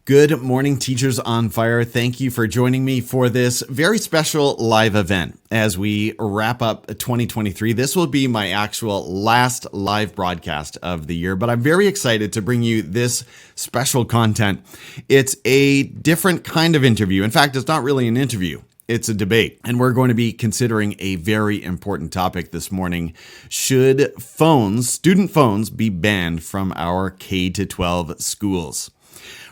Good morning, Teachers on Fire. Thank you for joining me for this very special live event. As we wrap up 2023, this will be my actual last live broadcast of the year, but I'm very excited to bring you this special content. It's a different kind of interview. In fact, it's not really an interview. It's a debate, and we're going to be considering a very important topic this morning. Should student phones, be banned from our K-12 schools?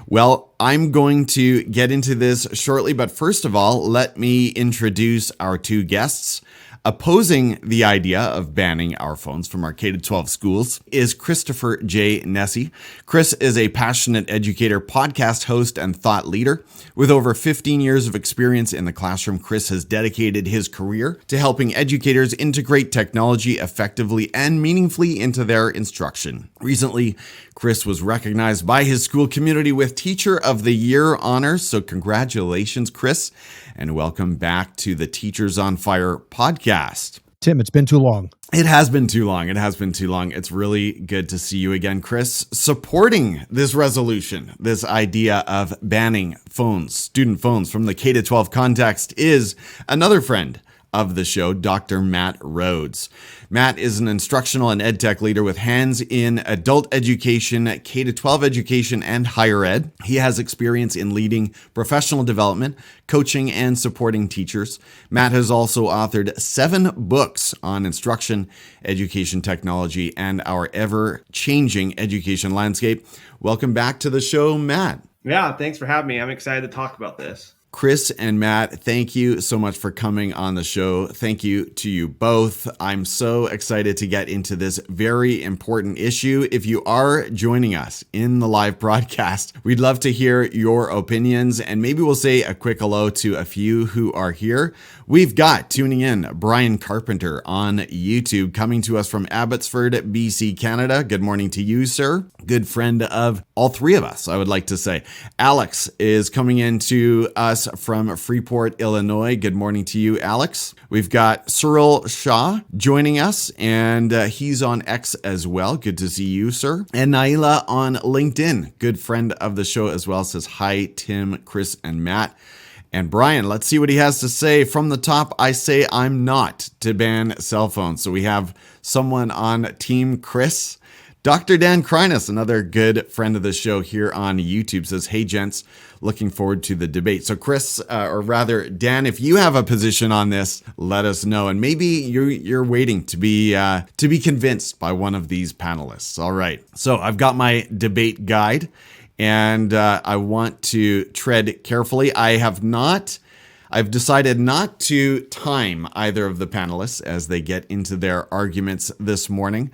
Well, I'm going to get into this shortly, but first of all, let me introduce our two guests. Opposing the idea of banning our phones from our K-12 schools is Christopher J. Nesi. Chris is a passionate educator, podcast host, and thought leader. With over 15 years of experience in the classroom, Chris has dedicated his career to helping educators integrate technology effectively and meaningfully into their instruction. Recently, Chris was recognized by his school community with Teacher of the Year honors. So congratulations, Chris, and welcome back to the Teachers on Fire podcast. Tim, it's been too long. It has been too long. It's really good to see you again, Chris, supporting this resolution. This idea of banning student phones from the K-12 context is another friend of the show, Dr. Matt Rhoads. Matt is an instructional and EdTech leader with hands in adult education, K-12 education, and higher ed. He has experience in leading professional development, coaching, and supporting teachers. Matt has also authored 7 books on instruction, education technology, and our ever-changing education landscape. Welcome back to the show, Matt. Yeah, thanks for having me. I'm excited to talk about this. Chris and Matt, thank you so much for coming on the show. Thank you to you both. I'm so excited to get into this very important issue. If you are joining us in the live broadcast, we'd love to hear your opinions, and maybe we'll say a quick hello to a few who are here. We've got, tuning in, Brian Carpenter on YouTube, coming to us from Abbotsford, BC, Canada. Good morning to you, sir. Good friend of all three of us, I would like to say. Alex is coming in to us from Freeport, Illinois. Good morning to you, Alex. We've got Cyril Shah joining us, and he's on X as well. Good to see you, sir. And Naila on LinkedIn, good friend of the show as well, says hi, Tim, Chris, and Matt. And Brian, let's see what he has to say. From the top, I say I'm not to ban cell phones. So we have someone on Team Chris. Dr. Dan Krynas, another good friend of the show here on YouTube, says, hey, gents, looking forward to the debate. So Chris, or rather Dan, if you have a position on this, let us know. And maybe you're waiting to be convinced by one of these panelists. All right. So I've got my debate guide, and I want to tread carefully. I've decided not to time either of the panelists as they get into their arguments this morning.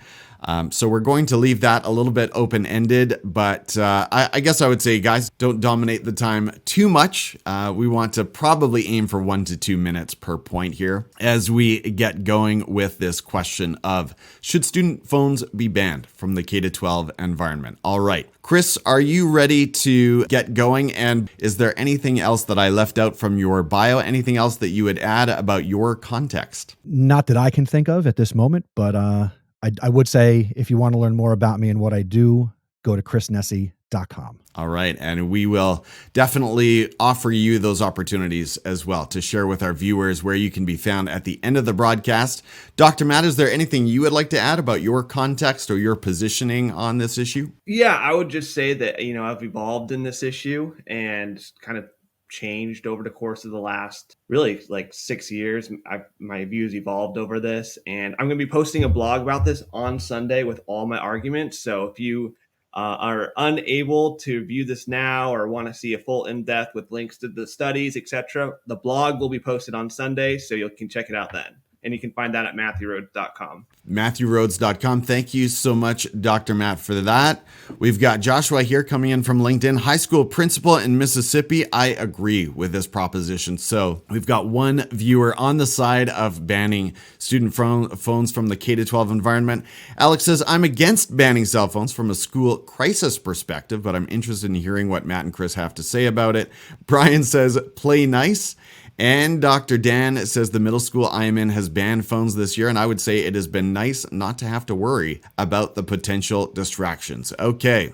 So we're going to leave that a little bit open-ended, but I guess I would say, guys, don't dominate the time too much. We want to probably aim for 1 to 2 minutes per point here as we get going with this question of, should student phones be banned from the K-12 environment? All right. Chris, are you ready to get going? And is there anything else that I left out from your bio? Anything else that you would add about your context? Not that I can think of at this moment, but I would say if you want to learn more about me and what I do, go to chrisnesi.com. All right. And we will definitely offer you those opportunities as well to share with our viewers where you can be found at the end of the broadcast. Dr. Matt, is there anything you would like to add about your context or your positioning on this issue? Yeah, I would just say that, I've evolved in this issue and kind of changed over the course of the last really 6 years. My views evolved over this, and I'm going to be posting a blog about this on Sunday with all my arguments. So if you are unable to view this now or want to see a full in-depth with links to the studies, etc., the blog will be posted on Sunday, so you can check it out then. And you can find that at MatthewRhoads.com. MatthewRhoads.com. Thank you so much, Dr. Matt, for that. We've got Joshua here coming in from LinkedIn. High school principal in Mississippi. I agree with this proposition. So we've got one viewer on the side of banning student phones from the K-12 environment. Alex says, I'm against banning cell phones from a school crisis perspective, but I'm interested in hearing what Matt and Chris have to say about it. Brian says, play nice. And Dr. Dan says the middle school I am in has banned phones this year, and I would say it has been nice not to have to worry about the potential distractions. Okay,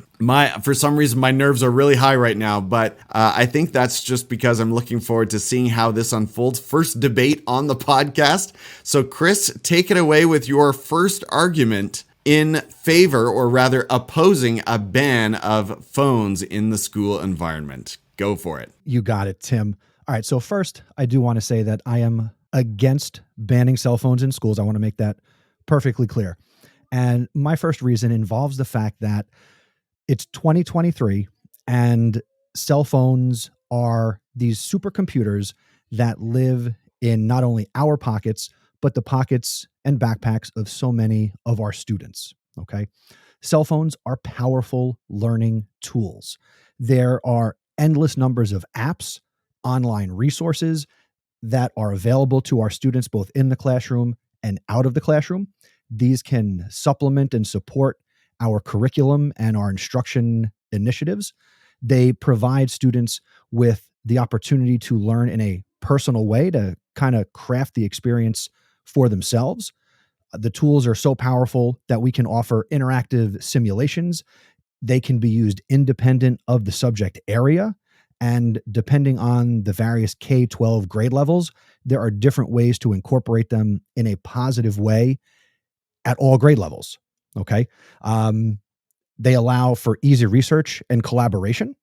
for some reason my nerves are really high right now, but I think that's just because I'm looking forward to seeing how this unfolds. First debate on the podcast. So Chris, take it away with your first argument in favor, or rather opposing, a ban of phones in the school environment. Go for it. You got it, Tim. All right. So first, I do want to say that I am against banning cell phones in schools. I want to make that perfectly clear. And my first reason involves the fact that it's 2023 and cell phones are these supercomputers that live in not only our pockets, but the pockets and backpacks of so many of our students. Okay. Cell phones are powerful learning tools. There are endless numbers of apps, online resources that are available to our students both in the classroom and out of the classroom. These can supplement and support our curriculum and our instruction initiatives. They provide students with the opportunity to learn in a personal way, to kind of craft the experience for themselves. The tools are so powerful that we can offer interactive simulations. They can be used independent of the subject area. And depending on the various K-12 grade levels, there are different ways to incorporate them in a positive way at all grade levels. Okay. They allow for easy research and collaboration.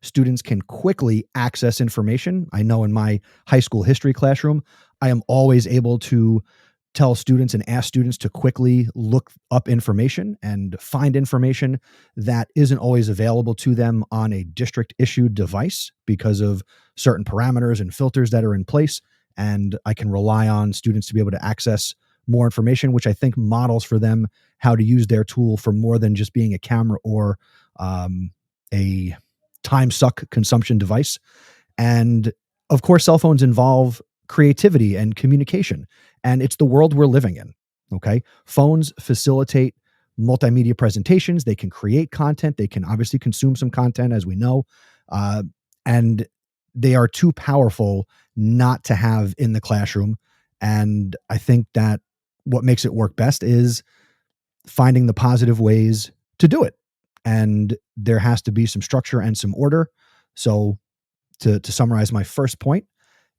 Students can quickly access information. I know in my high school history classroom, I am always able to tell students and ask students to quickly look up information and find information that isn't always available to them on a district issued device because of certain parameters and filters that are in place. And I can rely on students to be able to access more information, which I think models for them how to use their tool for more than just being a camera or a time suck consumption device. And of course, cell phones involve creativity and communication, and it's the world we're living in. Okay. Phones facilitate multimedia presentations. They can create content. They can obviously consume some content, as we know. And they are too powerful not to have in the classroom. And I think that what makes it work best is finding the positive ways to do it. And there has to be some structure and some order. So to summarize my first point,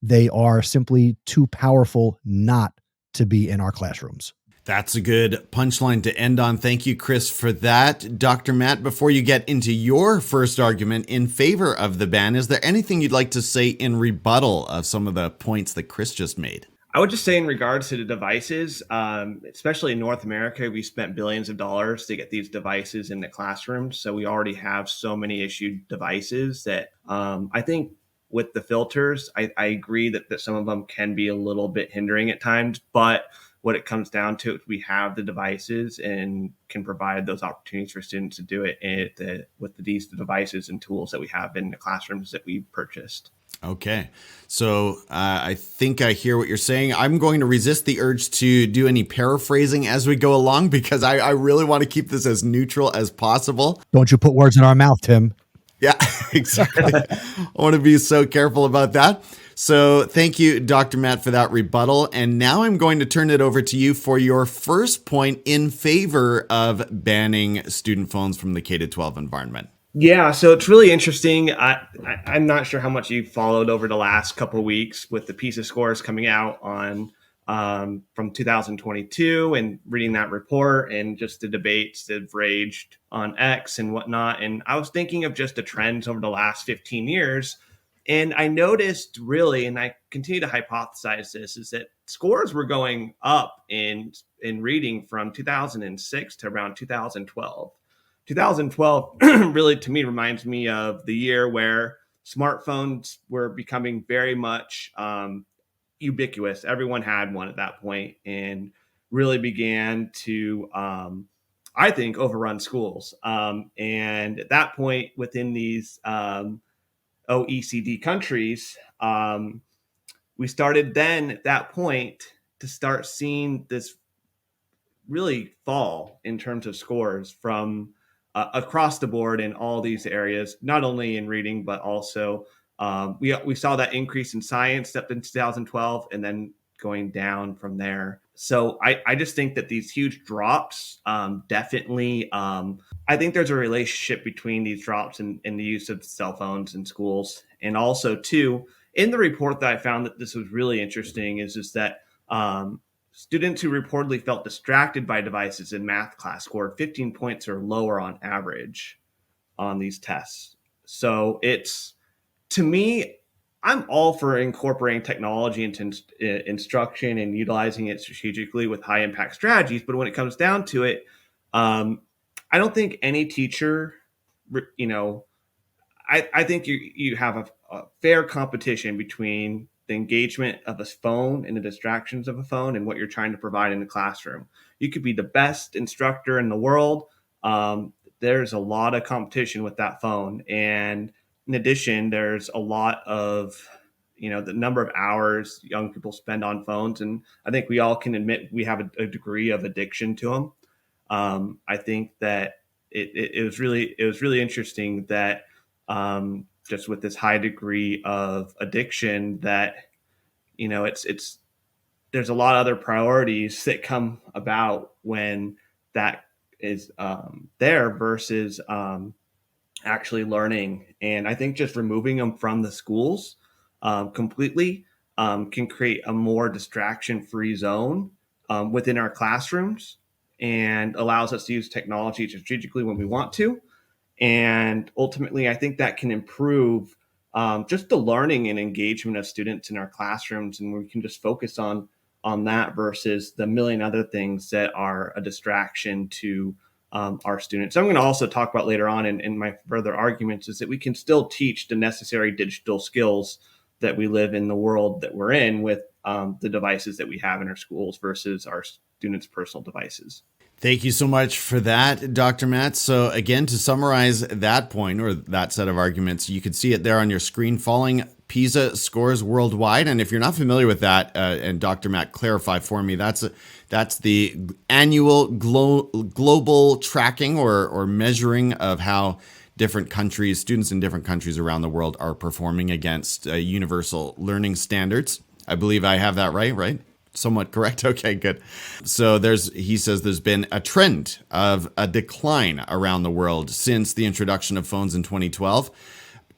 they are simply too powerful not to be in our classrooms. That's a good punchline to end on. Thank you, Chris, for that. Dr. Matt, before you get into your first argument in favor of the ban, is there anything you'd like to say in rebuttal of some of the points that Chris just made? I would just say in regards to the devices, especially in North America, we spent billions of dollars to get these devices in the classrooms. So we already have so many issued devices that I think with the filters, I agree that some of them can be a little bit hindering at times. But what it comes down to, we have the devices and can provide those opportunities for students to do it with these devices and tools that we have in the classrooms that we purchased. Okay. So I think I hear what you're saying. I'm going to resist the urge to do any paraphrasing as we go along because I really want to keep this as neutral as possible. Don't you put words in our mouth, Tim. Yeah, exactly. I want to be so careful about that. So thank you, Dr. Matt, for that rebuttal. And now I'm going to turn it over to you for your first point in favor of banning student phones from the K-12 environment. Yeah, so it's really interesting. I'm not sure how much you followed over the last couple of weeks with the PISA scores coming out on from 2022 and reading that report and just the debates that have raged on X and whatnot. And I was thinking of just the trends over the last 15 years. And I noticed really, and I continue to hypothesize this, is that scores were going up in reading from 2006 to around 2012. 2012 really, to me, reminds me of the year where smartphones were becoming very much ubiquitous. Everyone had one at that point and really began to, I think, overrun schools. And at that point, within these OECD countries, we started then at that point to start seeing this really fall in terms of scores from across the board in all these areas, not only in reading, but also We saw that increase in science stepped in 2012 and then going down from there. So I just think that these huge drops definitely, I think there's a relationship between these drops and the use of cell phones in schools. And also, too, in the report that I found that this was really interesting is that students who reportedly felt distracted by devices in math class scored 15 points or lower on average on these tests. So it's, to me, I'm all for incorporating technology into instruction and utilizing it strategically with high impact strategies. But when it comes down to it, I don't think any teacher, I think you have a fair competition between the engagement of a phone and the distractions of a phone and what you're trying to provide in the classroom. You could be the best instructor in the world. There's a lot of competition with that phone. And in addition, there's a lot of, the number of hours young people spend on phones. And I think we all can admit we have a degree of addiction to them. I think that it was really interesting that just with this high degree of addiction that, there's a lot of other priorities that come about when that is there versus actually learning. And I think just removing them from the schools completely can create a more distraction-free zone within our classrooms and allows us to use technology strategically when we want to. And ultimately, I think that can improve just the learning and engagement of students in our classrooms. And we can just focus on that versus the million other things that are a distraction to our students. So I'm going to also talk about later on in my further arguments is that we can still teach the necessary digital skills that we live in the world that we're in with the devices that we have in our schools versus our students' personal devices. Thank you so much for that, Dr. Matt. So again, to summarize that point or that set of arguments, you can see it there on your screen, falling PISA scores worldwide. And if you're not familiar with that, and Dr. Matt clarify for me, that's the annual global tracking or measuring of how different countries, students in different countries around the world are performing against universal learning standards. I believe I have that right? Somewhat correct. Okay, good. So he says there's been a trend of a decline around the world since the introduction of phones in 2012.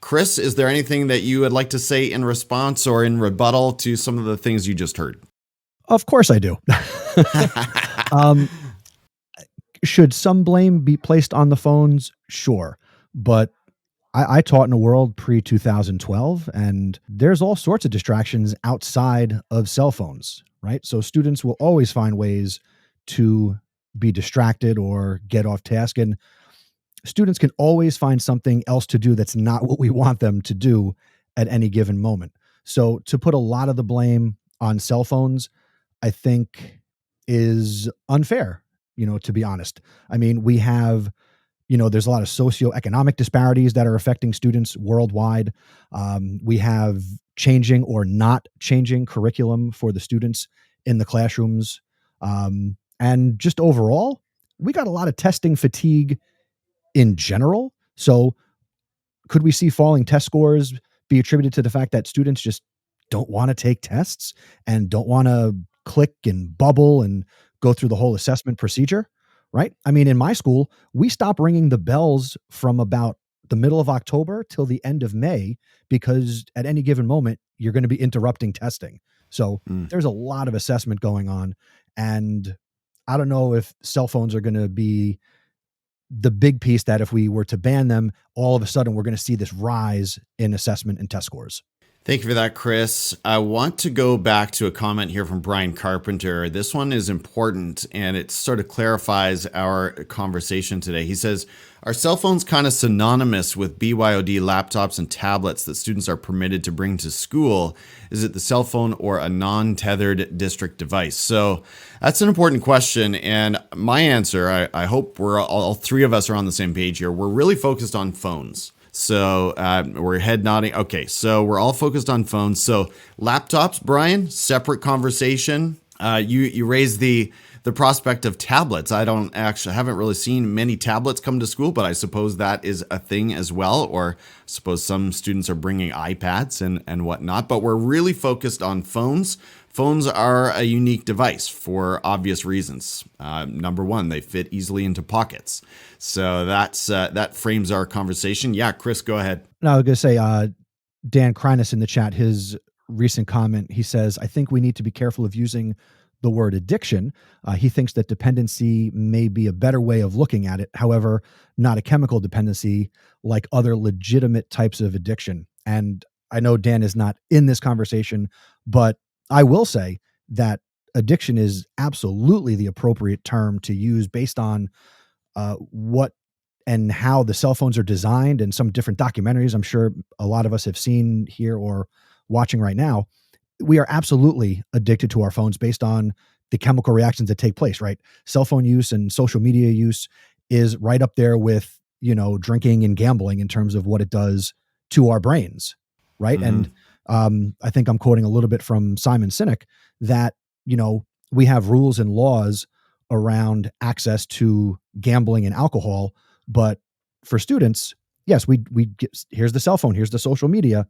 Chris, is there anything that you would like to say in response or in rebuttal to some of the things you just heard? Of course I do. Should some blame be placed on the phones? Sure. But I taught in a world pre-2012, and there's all sorts of distractions outside of cell phones, right? So students will always find ways to be distracted or get off task, and students can always find something else to do that's not what we want them to do at any given moment. So to put a lot of the blame on cell phones, I think is unfair, to be honest. I mean, we have there's a lot of socioeconomic disparities that are affecting students worldwide. We have changing or not changing curriculum for the students in the classrooms. And just overall, we got a lot of testing fatigue in general. So could we see falling test scores be attributed to the fact that students just don't want to take tests and don't want to click and bubble and go through the whole assessment procedure? Right? I mean, in my school, we stop ringing the bells from about the middle of October till the end of May, because at any given moment, you're going to be interrupting testing. So there's a lot of assessment going on. And I don't know if cell phones are going to be the big piece that if we were to ban them, all of a sudden we're going to see this rise in assessment and test scores. Thank you for that, Chris. I want to go back to a comment here from Brian Carpenter. This one is important, and it sort of clarifies our conversation today. He says, are cell phones kind of synonymous with BYOD laptops and tablets that students are permitted to bring to school? Is it the cell phone or a non-tethered district device? So that's an important question. And my answer, I hope we're all three of us are on the same page here. We're really focused on phones. So we're head nodding. Okay, so we're all focused on phones. So laptops, Brian, separate conversation. You raised the the prospect of tablets. I haven't really seen many tablets come to school, but I suppose that is a thing as well. Or I suppose some students are bringing iPads and whatnot, but we're really focused on phones. Phones are a unique device for obvious reasons. Number one, they fit easily into pockets. So that frames our conversation. Yeah, Chris, go ahead. No, I was going to say, Dan Kreines in the chat, his recent comment, he says, I think we need to be careful of using the word addiction. He thinks that dependency may be a better way of looking at it. However, not a chemical dependency like other legitimate types of addiction. And I know Dan is not in this conversation, but I will say that addiction is absolutely the appropriate term to use based on what and how the cell phones are designed, and some different documentaries I'm sure a lot of us have seen here or watching right now. We are absolutely addicted to our phones based on the chemical reactions that take place, right? Cell phone use and social media use is right up there with, drinking and gambling in terms of what it does to our brains, right? Mm-hmm. And I think I'm quoting a little bit from Simon Sinek that, we have rules and laws around access to gambling and alcohol, but for students, yes, we get, here's the cell phone, here's the social media,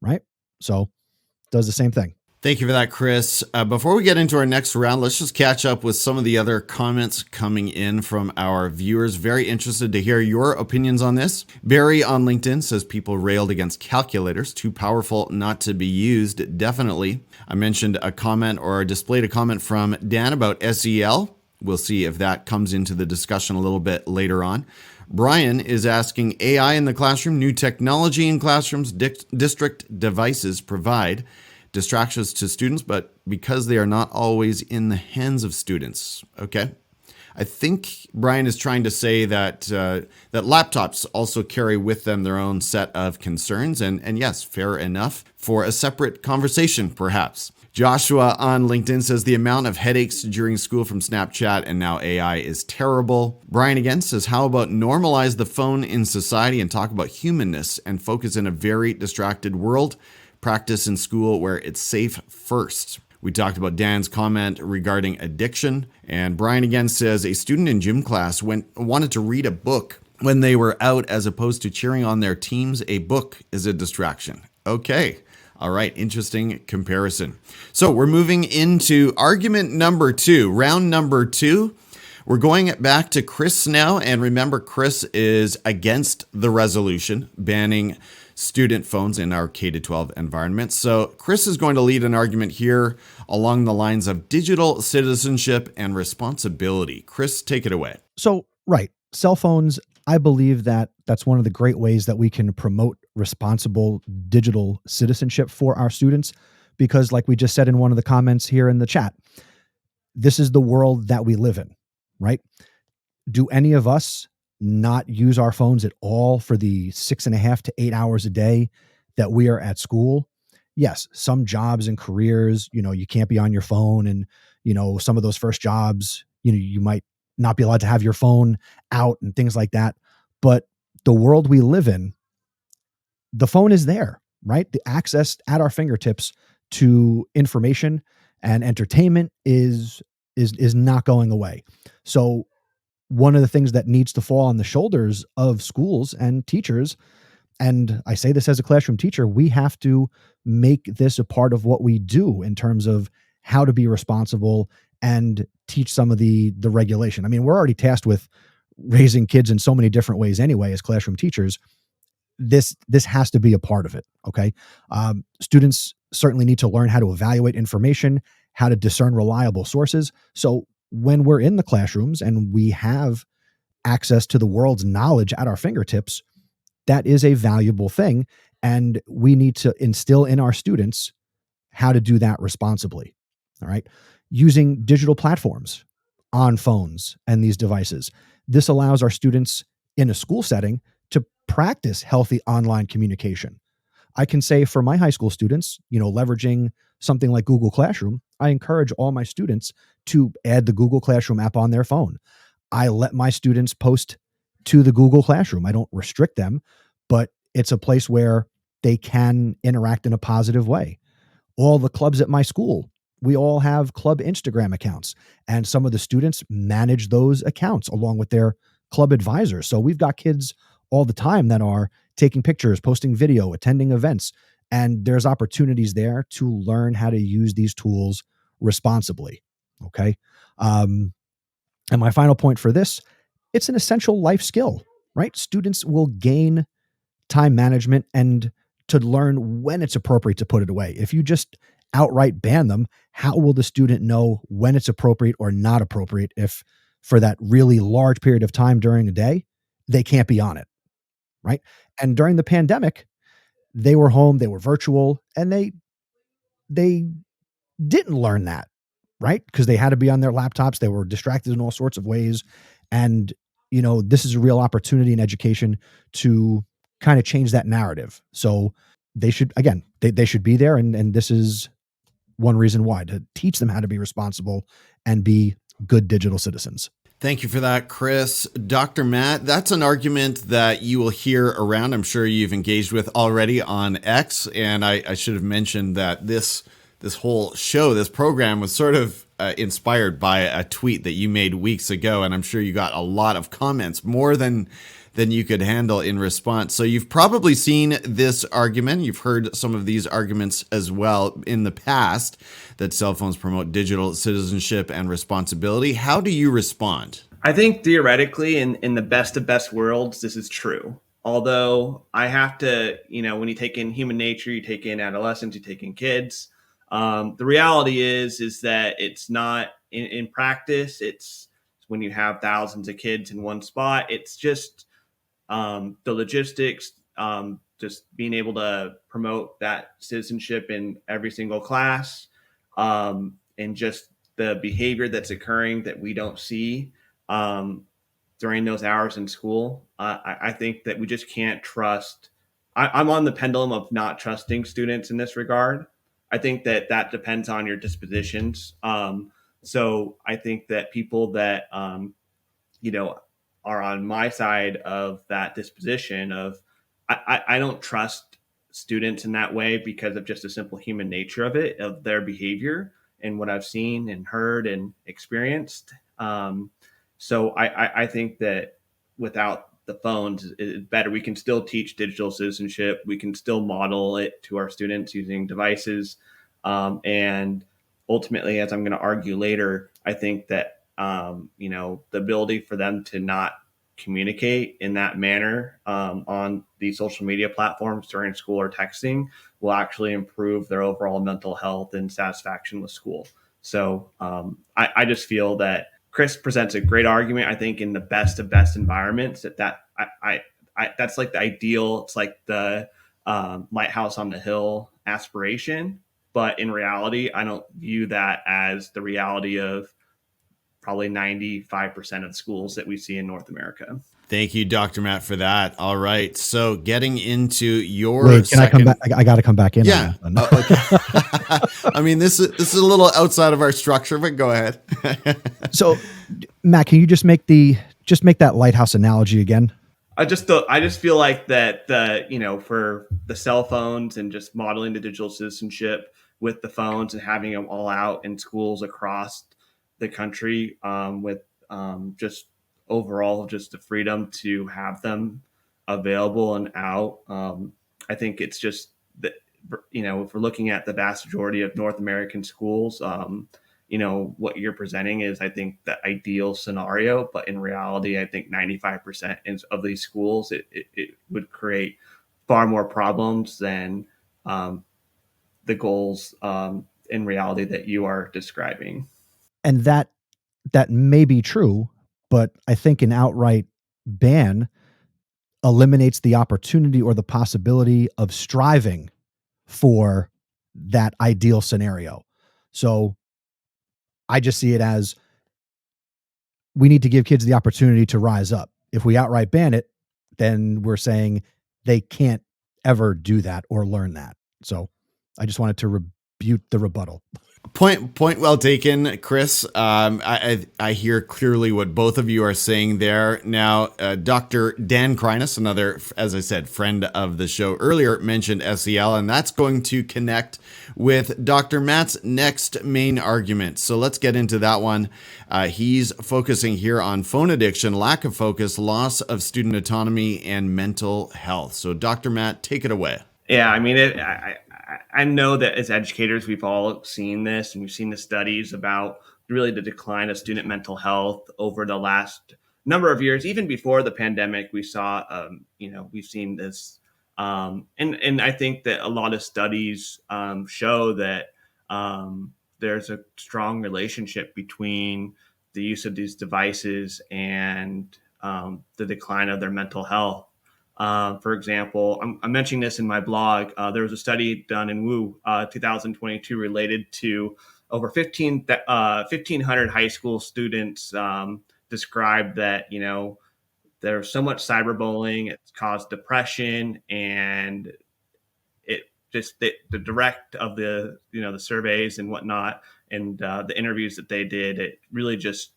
right? So it does the same thing. Thank you for that, Chris. Before we get into our next round, let's just catch up with some of the other comments coming in from our viewers. Very interested to hear your opinions on this. Barry on LinkedIn says people railed against calculators, too powerful not to be used. Definitely. I mentioned a comment or displayed a comment from Dan about SEL. We'll see if that comes into the discussion a little bit later on. Brian is asking, AI in the classroom, new technology in classrooms, district devices provide distractions to students, but because they are not always in the hands of students. Okay. I think Brian is trying to say that that laptops also carry with them their own set of concerns. And yes, fair enough for a separate conversation, perhaps. Joshua on LinkedIn says the amount of headaches during school from Snapchat and now AI is terrible. Brian again says, how about normalize the phone in society and talk about humanness and focus in a very distracted world? Practice in school where it's safe first. We talked about Dan's comment regarding addiction. And Brian again says a student in gym class wanted to read a book when they were out as opposed to cheering on their teams. A book is a distraction. Okay. All right. Interesting comparison. So we're moving into argument number 2, round number 2. We're going back to Chris now. And remember, Chris is against the resolution banning student phones in our K-12 environment. So Chris is going to lead an argument here along the lines of digital citizenship and responsibility. Chris, take it away. So, right. Cell phones, I believe that that's one of the great ways that we can promote responsible digital citizenship for our students, because like we just said in one of the comments here in the chat, this is the world that we live in, right? Do any of us not use our phones at all for the 6.5 to 8 hours a day that we are at school? Yes, some jobs and careers, you can't be on your phone, and, some of those first jobs, you might not be allowed to have your phone out and things like that. But the world we live in, the phone is there, right? The access at our fingertips to information and entertainment is not going away. So one of the things that needs to fall on the shoulders of schools and teachers, and I say this as a classroom teacher, we have to make this a part of what we do in terms of how to be responsible and teach some of the regulation. I mean, we're already tasked with raising kids in so many different ways anyway as classroom teachers. This has to be a part of it. Okay. Students certainly need to learn how to evaluate information, how to discern reliable sources. So when we're in the classrooms and we have access to the world's knowledge at our fingertips, that is a valuable thing. And we need to instill in our students how to do that responsibly. All right. Using digital platforms on phones and these devices. This allows our students in a school setting to practice healthy online communication. I can say for my high school students, leveraging something like Google Classroom, I encourage all my students to add the Google Classroom app on their phone. I let my students post to the Google Classroom. I don't restrict them, but it's a place where they can interact in a positive way. All the clubs at my school we all have club Instagram accounts, and some of the students manage those accounts along with their club advisors. So we've got kids all the time that are taking pictures, posting video, attending events, and there's opportunities there to learn how to use these tools responsibly. Okay. And my final point for this, it's an essential life skill, right? Students will gain time management and to learn when it's appropriate to put it away. If you just outright ban them, how will the student know when it's appropriate or not appropriate if for that really large period of time during a day, they can't be on it, right? And during the pandemic, they were home, they were virtual, and they didn't learn that, right? Because they had to be on their laptops, they were distracted in all sorts of ways. And, this is a real opportunity in education to kind of change that narrative. So they should, again, they should be there. And this is one reason why, to teach them how to be responsible and be good digital citizens. Thank you for that, Chris. Dr. Matt, that's an argument that you will hear around. I'm sure you've engaged with already on X. And I should have mentioned that this whole show, this program was sort of inspired by a tweet that you made weeks ago. And I'm sure you got a lot of comments, more than you could handle in response. So you've probably seen this argument. You've heard some of these arguments as well in the past, that cell phones promote digital citizenship and responsibility. How do you respond? I think theoretically, in the best of best worlds, this is true. Although I have to, when you take in human nature, you take in adolescents, you take in kids. The reality is that it's not in practice. It's when you have thousands of kids in one spot. It's just the logistics, just being able to promote that citizenship in every single class, and just the behavior that's occurring that we don't see during those hours in school. I think that we just can't trust. I'm on the pendulum of not trusting students in this regard. I think that depends on your dispositions. So I think that people that, are on my side of that disposition of, I don't trust students in that way because of just the simple human nature of it, of their behavior and what I've seen and heard and experienced. So I think that without the phones, it's better. We can still teach digital citizenship. We can still model it to our students using devices. And ultimately, as I'm going to argue later, I think that, the ability for them to not communicate in that manner on the social media platforms during school or texting will actually improve their overall mental health and satisfaction with school. So I just feel that Chris presents a great argument. I think in the best of best environments that's like the ideal. It's like the lighthouse on the hill aspiration. But in reality, I don't view that as the reality of probably 95% of schools that we see in North America. Thank you, Dr. Matt, for that. All right. So getting into your Wait, can I come back? I got to come back in. Yeah. Okay. I mean, this is a little outside of our structure, but go ahead. So, Matt, can you just make that lighthouse analogy again? I just feel like that for the cell phones and just modeling the digital citizenship with the phones and having them all out in schools across the country, with just overall just the freedom to have them available and out. I think it's just that, if we're looking at the vast majority of North American schools, what you're presenting is, I think, the ideal scenario. But in reality, I think 95% of these schools, it would create far more problems than the goals in reality that you are describing. And that may be true, but I think an outright ban eliminates the opportunity or the possibility of striving for that ideal scenario. So I just see it as we need to give kids the opportunity to rise up. If we outright ban it, then we're saying they can't ever do that or learn that. So I just wanted to rebut the rebuttal. Point well taken, Chris. I hear clearly what both of you are saying there. Now, Dr. Dan Kreines, another, as I said, friend of the show earlier, mentioned SEL, and that's going to connect with Dr. Matt's next main argument. So let's get into that one. He's focusing here on phone addiction, lack of focus, loss of student autonomy, and mental health. So Dr. Matt, take it away. Yeah, I mean, I know that as educators, we've all seen this, and we've seen the studies about really the decline of student mental health over the last number of years. Even before the pandemic, we saw, we've seen this, and I think that a lot of studies show that there's a strong relationship between the use of these devices and the decline of their mental health. For example, I'm mentioning this in my blog. There was a study done in 2022 related to over 1,500 high school students described that, there's so much cyberbullying, it's caused depression, and it just the direct of the, the surveys and whatnot, and the interviews that they did, it really just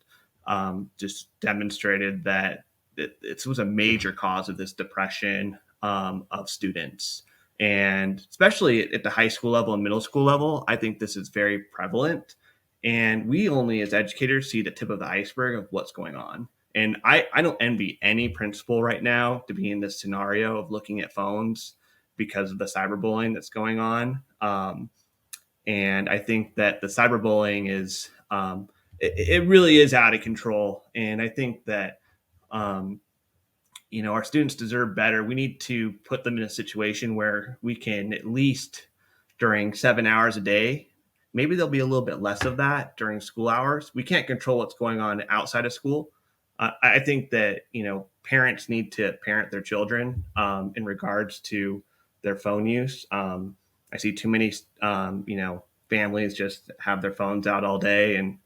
demonstrated that it was a major cause of this depression of students. And especially at the high school level and middle school level, I think this is very prevalent. And we only, as educators, see the tip of the iceberg of what's going on. And I don't envy any principal right now to be in this scenario of looking at phones because of the cyberbullying that's going on. And I think that the cyberbullying is, it really is out of control. And I think that, our students deserve better. We need to put them in a situation where we can, at least during 7 hours a day, maybe there'll be a little bit less of that during school hours. We can't control what's going on outside of school. I think that, parents need to parent their children in regards to their phone use. I see too many, families just have their phones out all day, and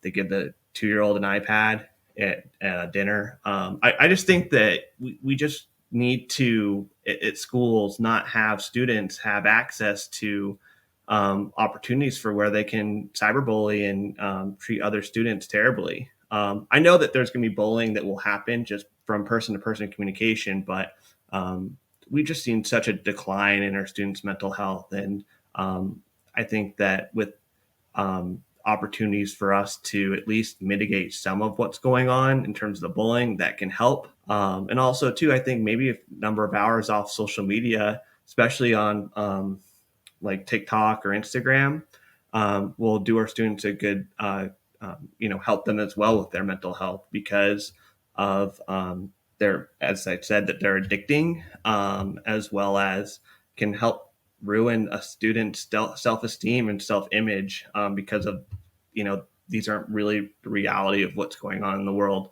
they give the 2-year-old an iPad at dinner. I just think that we just need to, at schools, not have students have access to opportunities for where they can cyberbully and treat other students terribly. I know that there's going to be bullying that will happen just from person-to-person communication, but we've just seen such a decline in our students' mental health. And I think that with opportunities for us to at least mitigate some of what's going on in terms of the bullying, that can help. And also, too, I think maybe a number of hours off social media, especially on like TikTok or Instagram, will do our students a good, help them as well with their mental health, because of their, as I said, that they're addicting, as well as can help ruin a student's self-esteem and self-image, because of, these aren't really the reality of what's going on in the world.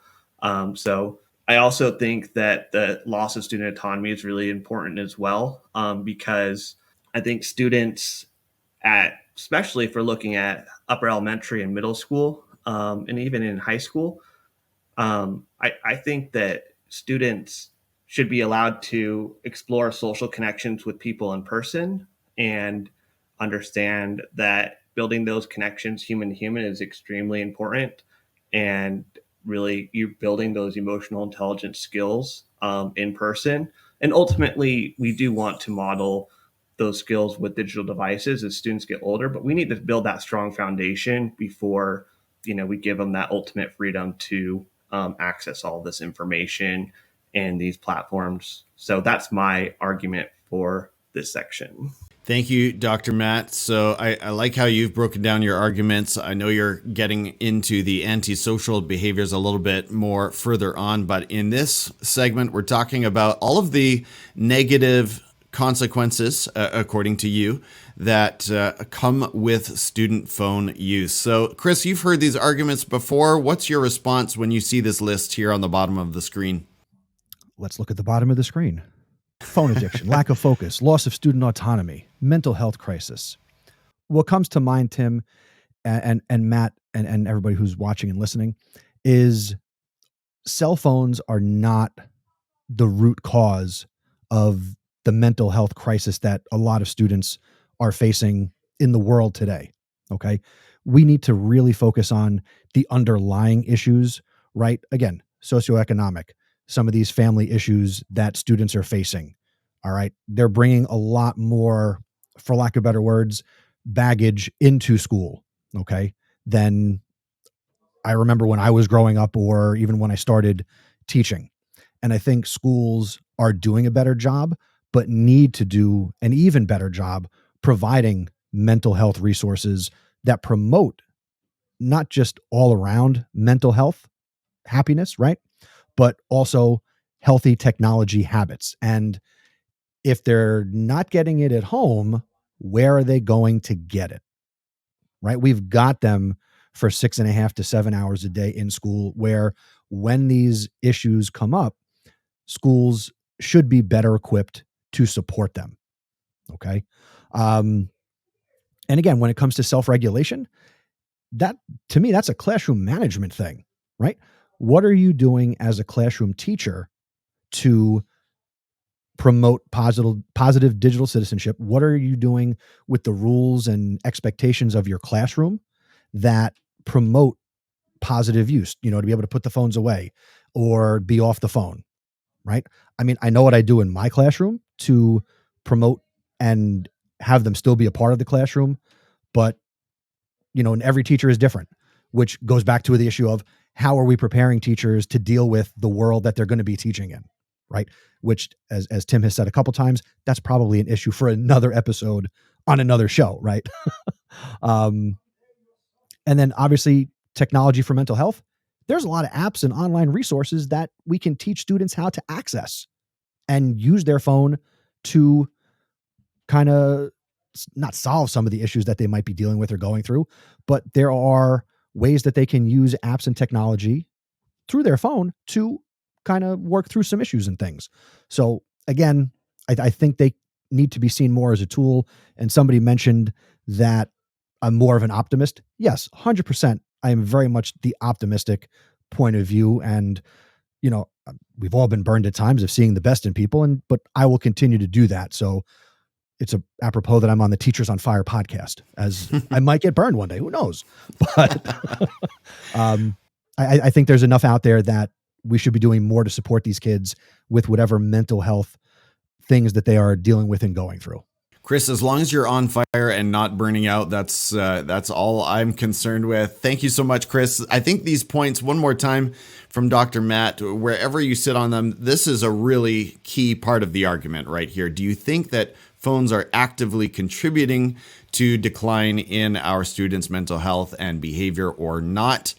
So I also think that the loss of student autonomy is really important as well, because I think students especially if we're looking at upper elementary and middle school, and even in high school, I think that students should be allowed to explore social connections with people in person and understand that building those connections human to human is extremely important. And really, you're building those emotional intelligence skills in person. And ultimately, we do want to model those skills with digital devices as students get older, but we need to build that strong foundation before, we give them that ultimate freedom to access all this information and these platforms. So that's my argument for this section. Thank you, Dr. Matt. So I like how you've broken down your arguments. I know you're getting into the antisocial behaviors a little bit more further on, but in this segment, we're talking about all of the negative consequences, according to you, that come with student phone use. So, Chris, you've heard these arguments before. What's your response when you see this list here on the bottom of the screen? Let's look at the bottom of the screen. Phone addiction, lack of focus, loss of student autonomy, mental health crisis. What comes to mind, Tim, and Matt, and everybody who's watching and listening, is cell phones are not the root cause of the mental health crisis that a lot of students are facing in the world today. Okay. We need to really focus on the underlying issues, right? Again, socioeconomic, some of these family issues that students are facing. All right. They're bringing a lot more, for lack of better words, baggage into school. Okay. Than I remember when I was growing up or even when I started teaching. And I think schools are doing a better job, but need to do an even better job providing mental health resources that promote not just all around mental health, happiness, right? But also healthy technology habits. And if they're not getting it at home, where are they going to get it? Right? We've got them for 6.5 to 7 hours a day in school, where when these issues come up, schools should be better equipped to support them. Okay. Um, and again, when it comes to self-regulation, that to me, that's a classroom management thing, right? What are you doing as a classroom teacher to promote positive digital citizenship? What are you doing with the rules and expectations of your classroom that promote positive use, to be able to put the phones away or be off the phone, right? I mean, I know what I do in my classroom to promote and have them still be a part of the classroom, but and every teacher is different, which goes back to the issue of how are we preparing teachers to deal with the world that they're going to be teaching in, right? Which, as Tim has said a couple times, that's probably an issue for another episode on another show, right? um, and then obviously technology for mental health. There's a lot of apps and online resources that we can teach students how to access and use their phone to kind of not solve some of the issues that they might be dealing with or going through, but there are ways that they can use apps and technology through their phone to kind of work through some issues and things. So again, I think they need to be seen more as a tool. And somebody mentioned that I'm more of an optimist. Yes, 100%. I am very much the optimistic point of view. And, we've all been burned at times of seeing the best in people, but I will continue to do that. So it's apropos that I'm on the Teachers on Fire podcast, as I might get burned one day. Who knows? But I think there's enough out there that we should be doing more to support these kids with whatever mental health things that they are dealing with and going through. Chris, as long as you're on fire and not burning out, that's all I'm concerned with. Thank you so much, Chris. I think these points, one more time from Dr. Matt, wherever you sit on them, this is a really key part of the argument right here. Do you think that phones are actively contributing to decline in our students' mental health and behavior or not?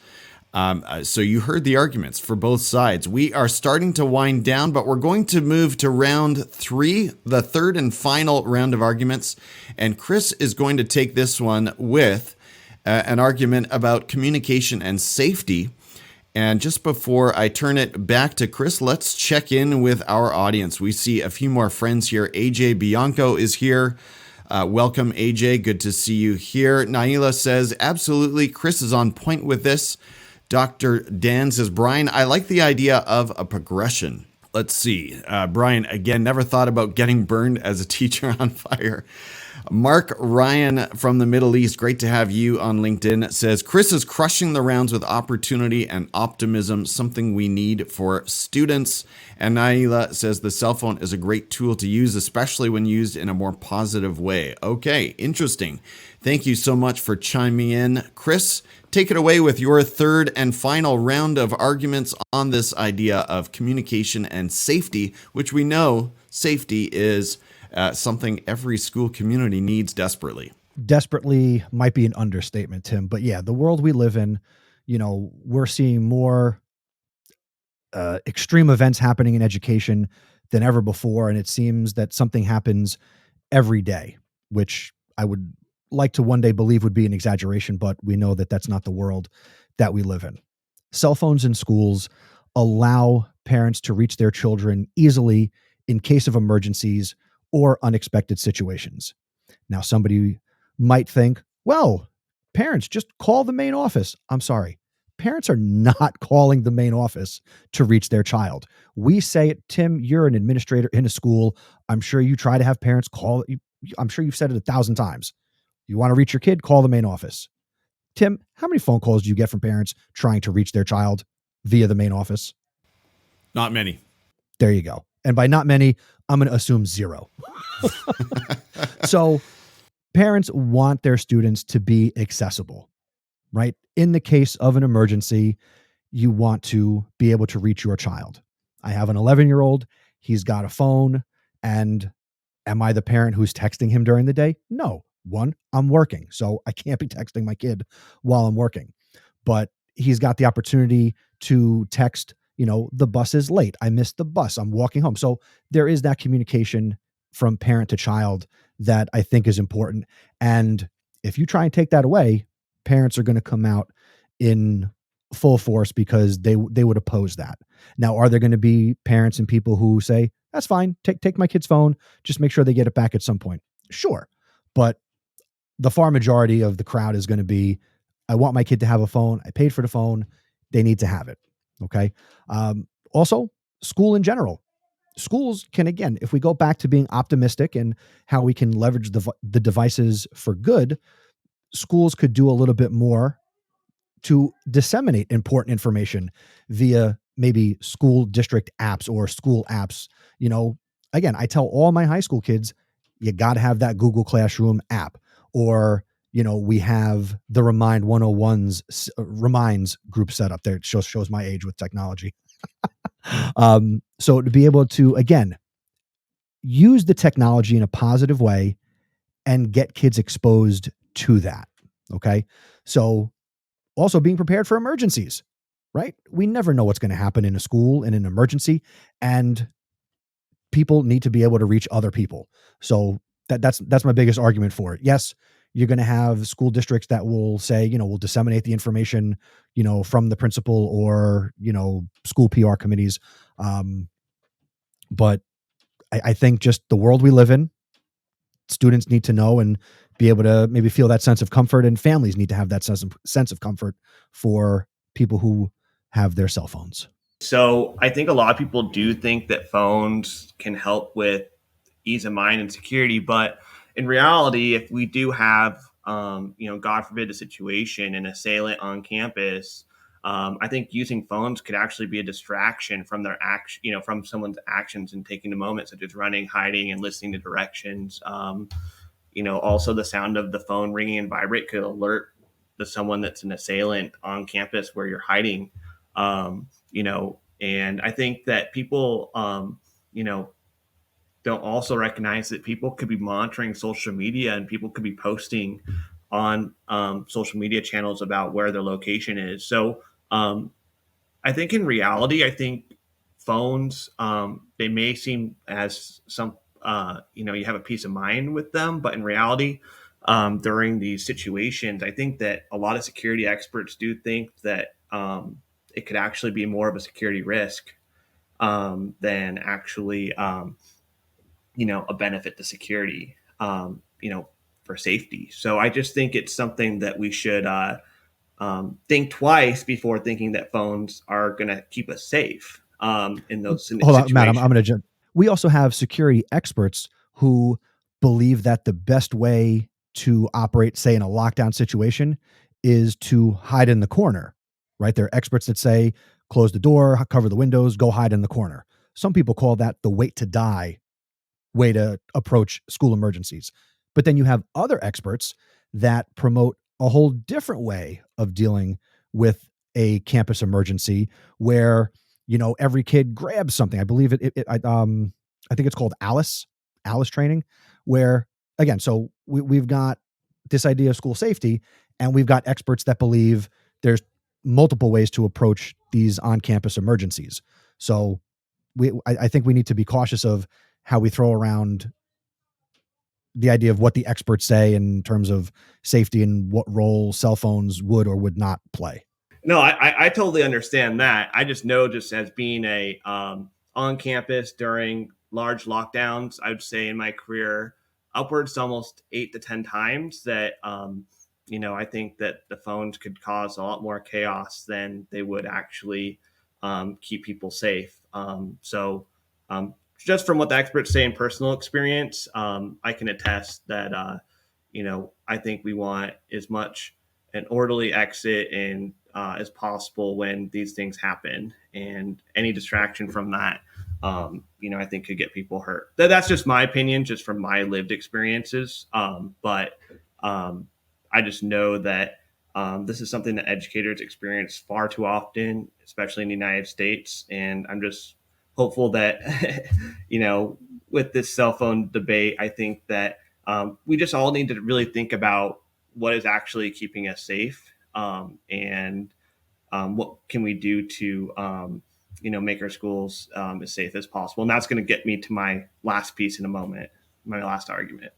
So you heard the arguments for both sides. We are starting to wind down, but we're going to move to round 3, the third and final round of arguments. And Chris is going to take this one with an argument about communication and safety. And just before I turn it back to Chris, let's check in with our audience. We see a few more friends here. AJ Bianco is here. Welcome, AJ. Good to see you here. Naila says, absolutely, Chris is on point with this. Dr. Dan says, Brian, I like the idea of a progression. Let's see. Brian, again, never thought about getting burned as a teacher on fire. Mark Ryan from the Middle East, great to have you on LinkedIn, says, Chris is crushing the rounds with opportunity and optimism, something we need for students. And Naila says, the cell phone is a great tool to use, especially when used in a more positive way. Okay, interesting. Thank you so much for chiming in. Chris, take it away with your third and final round of arguments on this idea of communication and safety, which we know safety is something every school community needs desperately. Desperately might be an understatement, Tim, but yeah, the world we live in, we're seeing more extreme events happening in education than ever before. And it seems that something happens every day, which I would like to one day believe would be an exaggeration, but we know that that's not the world that we live in. Cell phones in schools allow parents to reach their children easily in case of emergencies or unexpected situations. Now, somebody might think, well, parents just call the main office. I'm sorry. Parents are not calling the main office to reach their child. We say it, Tim, you're an administrator in a school. I'm sure you try to have parents call. I'm sure you've said it 1,000 times. You want to reach your kid, call the main office. Tim, how many phone calls do you get from parents trying to reach their child via the main office? Not many. There you go. And by not many, I'm going to assume zero. So parents want their students to be accessible, right? In the case of an emergency, you want to be able to reach your child. I have an 11-year-old. He's got a phone. And am I the parent who's texting him during the day? No. One, I'm working, so I can't be texting my kid while I'm working. But he's got the opportunity to text, the bus is late. I missed the bus. I'm walking home. So there is that communication from parent to child that I think is important. And if you try and take that away, parents are going to come out in full force because they would oppose that. Now, are there going to be parents and people who say, that's fine, take my kid's phone, just make sure they get it back at some point? Sure. But the far majority of the crowd is going to be, I want my kid to have a phone. I paid for the phone. They need to have it. Okay. Also, school in general. Schools can, again, if we go back to being optimistic and how we can leverage the devices for good, schools could do a little bit more to disseminate important information via maybe school district apps or school apps. Again, I tell all my high school kids, you got to have that Google Classroom app. Or, we have the Remind 101's Reminds group set up there. It shows my age with technology. So to be able to, again, use the technology in a positive way and get kids exposed to that. Okay. So also being prepared for emergencies, right? We never know what's going to happen in a school in an emergency, and people need to be able to reach other people. So that's my biggest argument for it. Yes, you're going to have school districts that will say, we'll disseminate the information, from the principal or, school PR committees. But I think just the world we live in, students need to know and be able to maybe feel that sense of comfort, and families need to have that sense of comfort for people who have their cell phones. So I think a lot of people do think that phones can help with ease of mind and security, but in reality, if we do have, God forbid, a situation, an assailant on campus, I think using phones could actually be a distraction from their action, from someone's actions and taking a moment, such as running, hiding, and listening to directions. Also the sound of the phone ringing and vibrate could alert someone that's an assailant on campus where you're hiding. And I think that people, don't also recognize that people could be monitoring social media, and people could be posting on social media channels about where their location is. So I think in reality, phones, they may seem as some, you have a peace of mind with them, but in reality, during these situations, I think that a lot of security experts do think that it could actually be more of a security risk than actually, a benefit to security, for safety. So I just think it's something that we should think twice before thinking that phones are going to keep us safe in those situations. Hold on, Matt, I'm going to jump. We also have security experts who believe that the best way to operate, say, in a lockdown situation is to hide in the corner, right? There are experts that say, close the door, cover the windows, go hide in the corner. Some people call that the wait to die way to approach school emergencies. But then you have other experts that promote a whole different way of dealing with a campus emergency where, every kid grabs something. I believe I think it's called Alice training, where, again, so we've got this idea of school safety, and we've got experts that believe there's multiple ways to approach these on-campus emergencies. So I think we need to be cautious of how we throw around the idea of what the experts say in terms of safety and what role cell phones would or would not play. No, I totally understand that. I just know, just as being a on campus during large lockdowns, I would say in my career, upwards to almost 8 to 10 times that, I think that the phones could cause a lot more chaos than they would actually keep people safe. Just from what the experts say in personal experience, I can attest that, I think we want as much an orderly exit and as possible when these things happen, and any distraction from that, I think could get people hurt. That's just my opinion, just from my lived experiences. But I just know that this is something that educators experience far too often, especially in the United States. And I'm just hopeful that, with this cell phone debate, I think that we just all need to really think about what is actually keeping us safe, and what can we do to, make our schools as safe as possible. And that's going to get me to my last piece in a moment, my last argument.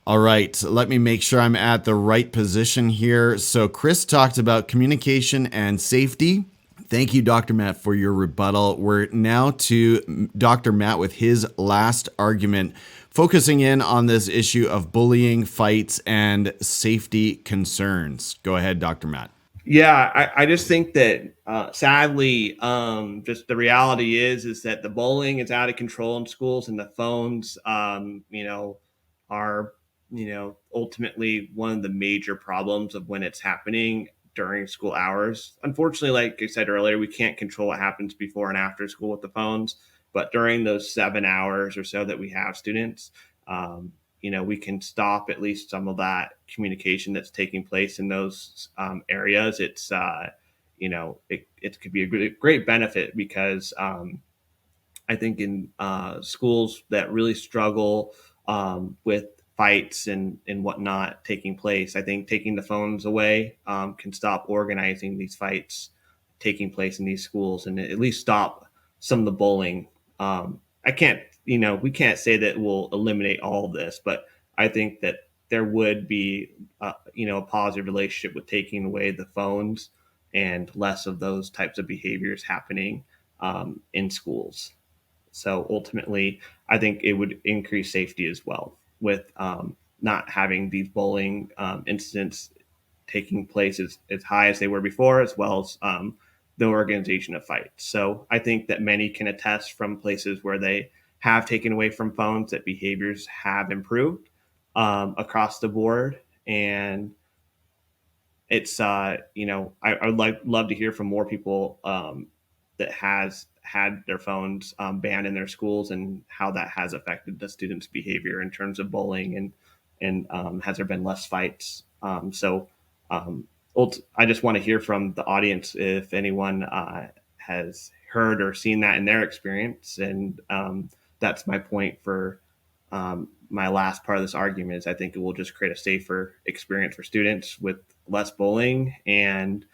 All right, let me make sure I'm at the right position here. So Chris talked about communication and safety. Thank you, Dr. Matt, for your rebuttal. We're now to Dr. Matt with his last argument, focusing in on this issue of bullying, fights, and safety concerns. Go ahead, Dr. Matt. Yeah, I just think that sadly, just the reality is that the bullying is out of control in schools, and the phones, are, ultimately one of the major problems of when it's happening during school hours. Unfortunately, like I said earlier, we can't control what happens before and after school with the phones, but during those 7 hours or so that we have students, we can stop at least some of that communication that's taking place in those areas. It's, it could be a great benefit, because I think in schools that really struggle with fights and whatnot taking place, I think taking the phones away can stop organizing these fights taking place in these schools, and at least stop some of the bullying. I can't, we can't say that we'll eliminate all of this, but I think that there would be, a positive relationship with taking away the phones and less of those types of behaviors happening in schools. So ultimately, I think it would increase safety as well, with not having these bullying incidents taking place as high as they were before, as well as the organization of fights. So I think that many can attest from places where they have taken away from phones that behaviors have improved across the board. And it's, I would love to hear from more people that has had their phones banned in their schools, and how that has affected the students' behavior in terms of bullying, and has there been less fights. I just want to hear from the audience if anyone has heard or seen that in their experience. And that's my point for my last part of this argument, is I think it will just create a safer experience for students with less bullying and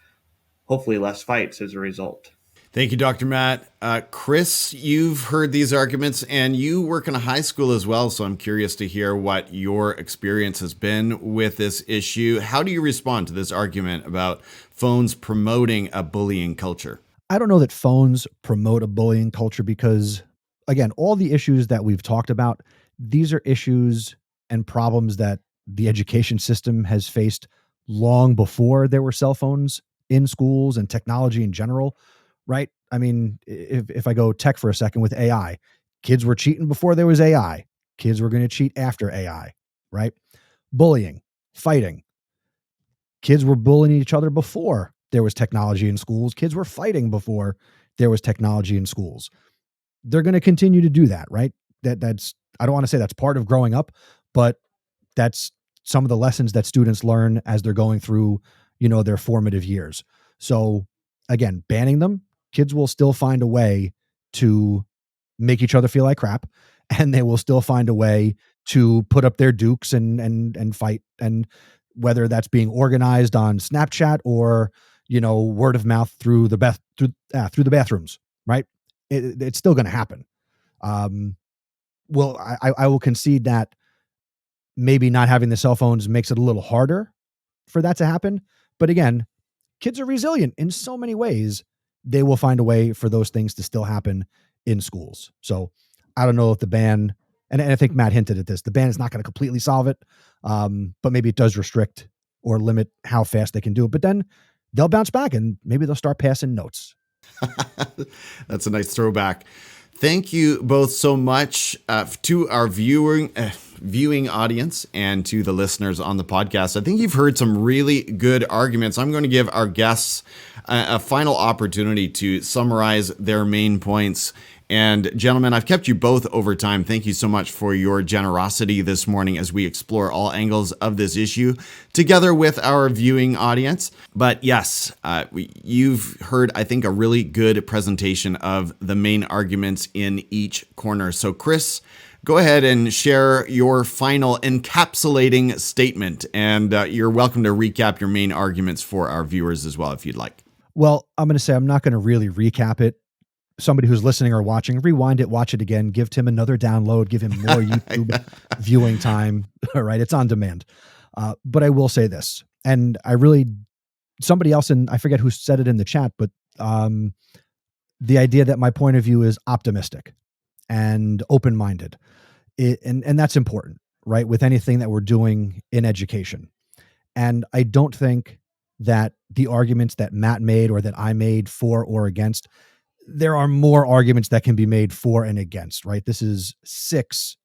hopefully less fights as a result. Thank you, Dr. Matt. Chris, you've heard these arguments, and you work in a high school as well, so I'm curious to hear what your experience has been with this issue. How do you respond to this argument about phones promoting a bullying culture? I don't know that phones promote a bullying culture, because, again, all the issues that we've talked about, these are issues and problems that the education system has faced long before there were cell phones in schools and technology in general, right? I mean, if I go tech for a second with AI, kids were cheating before there was AI. Kids were going to cheat after AI, right? Bullying, fighting. Kids were bullying each other before there was technology in schools. Kids were fighting before there was technology in schools. They're going to continue to do that, right? That's, I don't want to say that's part of growing up, but that's some of the lessons that students learn as they're going through, their formative years. So again, banning them, kids will still find a way to make each other feel like crap, and they will still find a way to put up their dukes and fight. And whether that's being organized on Snapchat or, word of mouth through the bathrooms, right? It's still going to happen. Well, I will concede that maybe not having the cell phones makes it a little harder for that to happen. But again, kids are resilient in so many ways. They will find a way for those things to still happen in schools. So I don't know if the ban, and I think Matt hinted at this, the ban is not going to completely solve it, but maybe it does restrict or limit how fast they can do it. But then they'll bounce back, and maybe they'll start passing notes. That's a nice throwback. Thank you both so much to our viewing audience and to the listeners on the podcast. I think you've heard some really good arguments. I'm going to give our guests a final opportunity to summarize their main points. And gentlemen, I've kept you both over time. Thank you so much for your generosity this morning as we explore all angles of this issue together with our viewing audience. But yes, you've heard, I think, a really good presentation of the main arguments in each corner. So Chris, go ahead and share your final encapsulating statement. And you're welcome to recap your main arguments for our viewers as well, if you'd like. Well, I'm going to say I'm not going to really recap it. Somebody who's listening or watching, rewind it, watch it again, give Tim another download, give him more YouTube viewing time. All right. It's on demand. But I will say this, and somebody else, and I forget who said it in the chat, but the idea that my point of view is optimistic and open-minded. And that's important, right? With anything that we're doing in education. And I don't think that the arguments that Matt made or that I made for or against, there are more arguments that can be made for and against, right? This is 6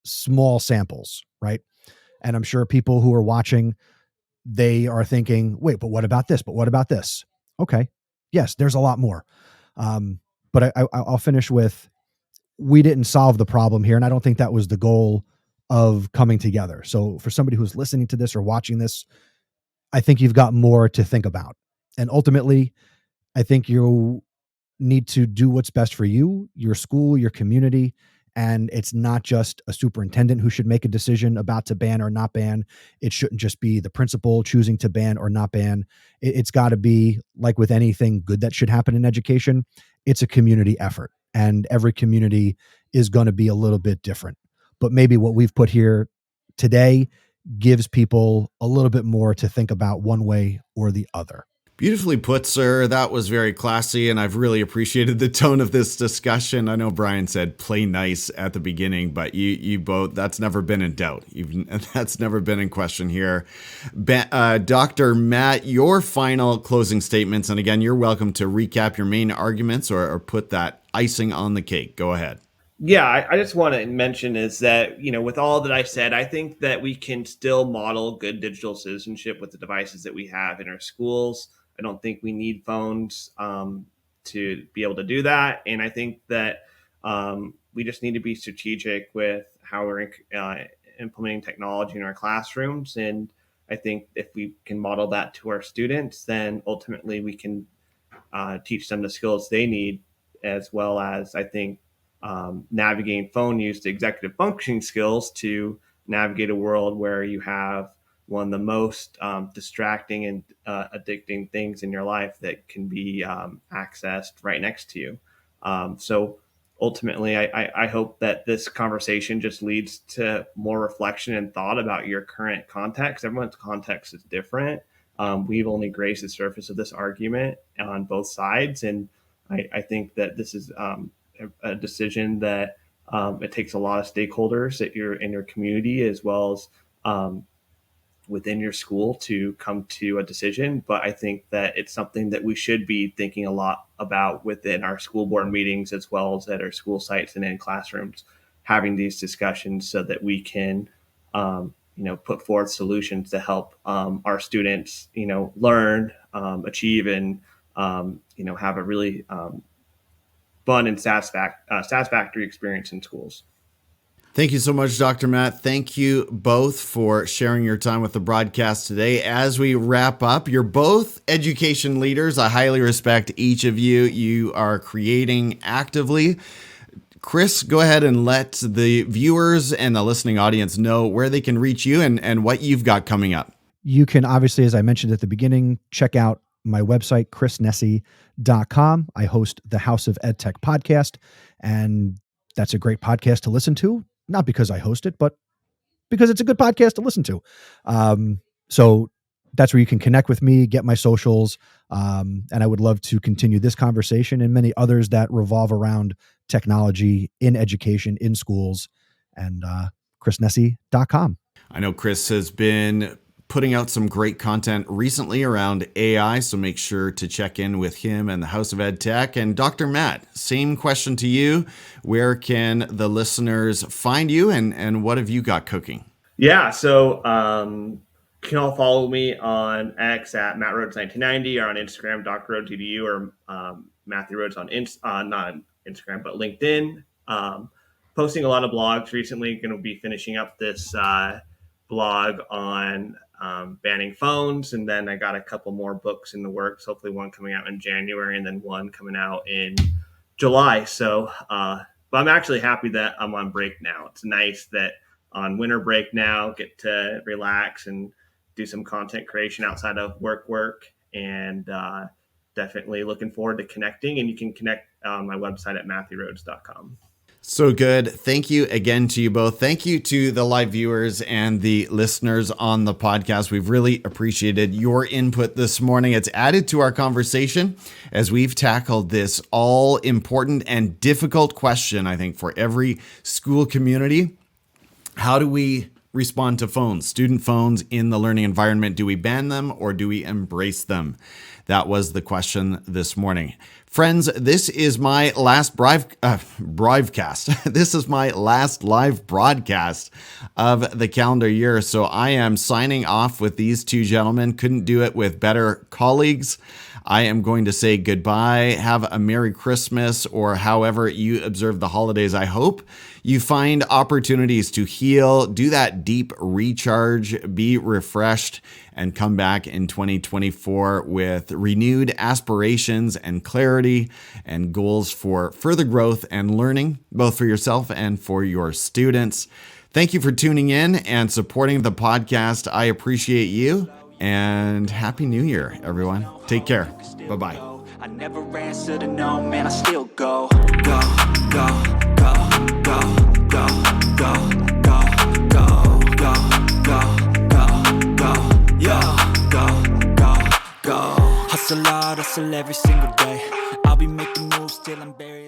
small samples, right? And I'm sure people who are watching, they are thinking, wait, but what about this? But what about this? Okay. Yes, there's a lot more. But I'll finish with, we didn't solve the problem here. And I don't think that was the goal of coming together. So for somebody who's listening to this or watching this, I think you've got more to think about. And ultimately, I think you need to do what's best for you, your school, your community. And it's not just a superintendent who should make a decision about to ban or not ban. It shouldn't just be the principal choosing to ban or not ban. It's got to be, like with anything good that should happen in education, it's a community effort. And every community is going to be a little bit different. But maybe what we've put here today gives people a little bit more to think about one way or the other. Beautifully put, sir. That was very classy, and I've really appreciated the tone of this discussion. I know Brian said play nice at the beginning, but you both, that's never been in doubt. That's never been in question here. Dr. Matt, your final closing statements, and again, you're welcome to recap your main arguments or put that icing on the cake. Go ahead. Yeah, I just want to mention is that, with all that I said, I think that we can still model good digital citizenship with the devices that we have in our schools. I don't think we need phones to be able to do that. And I think that we just need to be strategic with how we're implementing technology in our classrooms. And I think if we can model that to our students, then ultimately we can teach them the skills they need, as well as, I think, navigating phone use, the executive functioning skills to navigate a world where you have one of the most distracting and addicting things in your life that can be accessed right next to you. So ultimately, I hope that this conversation just leads to more reflection and thought about your current context. Everyone's context is different. We've only grazed the surface of this argument on both sides. And I think that this is a decision that it takes a lot of stakeholders that you're in your community, as well as within your school, to come to a decision. But I think that it's something that we should be thinking a lot about within our school board meetings, as well as at our school sites and in classrooms, having these discussions so that we can, put forth solutions to help our students, learn, achieve, and, have a really fun and satisfactory experience in schools. Thank you so much, Dr. Matt. Thank you both for sharing your time with the broadcast today. As we wrap up, you're both education leaders. I highly respect each of you. You are creating actively. Chris, go ahead and let the viewers and the listening audience know where they can reach you and what you've got coming up. You can obviously, as I mentioned at the beginning, check out my website, chrisnesi.com. I host the House of EdTech Podcast, and that's a great podcast to listen to. Not because I host it, but because it's a good podcast to listen to. So that's where you can connect with me, get my socials. And I would love to continue this conversation and many others that revolve around technology in education, in schools, and chrisnesi.com. I know Chris has been putting out some great content recently around AI, so make sure to check in with him and the House of EdTech. And Dr. Matt, same question to you. Where can the listeners find you, and what have you got cooking? Yeah, so you can all follow me on X at MattRhoads1990 or on Instagram, Dr. Rhoads EDU, or Matthew Rhoads on not on Instagram, but LinkedIn. Posting a lot of blogs recently. Going to be finishing up this blog on banning phones, and then I got a couple more books in the works. Hopefully, one coming out in January, and then one coming out in July. So, but I'm actually happy that I'm on break now. It's nice that on winter break now, get to relax and do some content creation outside of work, and definitely looking forward to connecting. And you can connect on my website at matthewrhoads.com. So good. Thank you again to you both. Thank you to the live viewers and the listeners on the podcast. We've really appreciated your input this morning. It's added to our conversation as we've tackled this all important and difficult question, I think, for every school community. How do we respond to phones, student phones in the learning environment? Do we ban them or do we embrace them? That was the question this morning. Friends, this is my last broadcast. This is my last live broadcast of the calendar year. So I am signing off with these two gentlemen. Couldn't do it with better colleagues. I am going to say goodbye. Have a Merry Christmas, or however you observe the holidays. I hope you find opportunities to heal, do that deep recharge, be refreshed, and come back in 2024 with renewed aspirations and clarity and goals for further growth and learning, both for yourself and for your students. Thank you for tuning in and supporting the podcast. I appreciate you. And Happy New Year, everyone. Take care. Bye-bye. I never answer to no, man, I still go, go, go, go, go, go, go, go, go, go, go, go, yeah, go. Hustle hard, hustle every single day. I'll be making moves till I'm buried.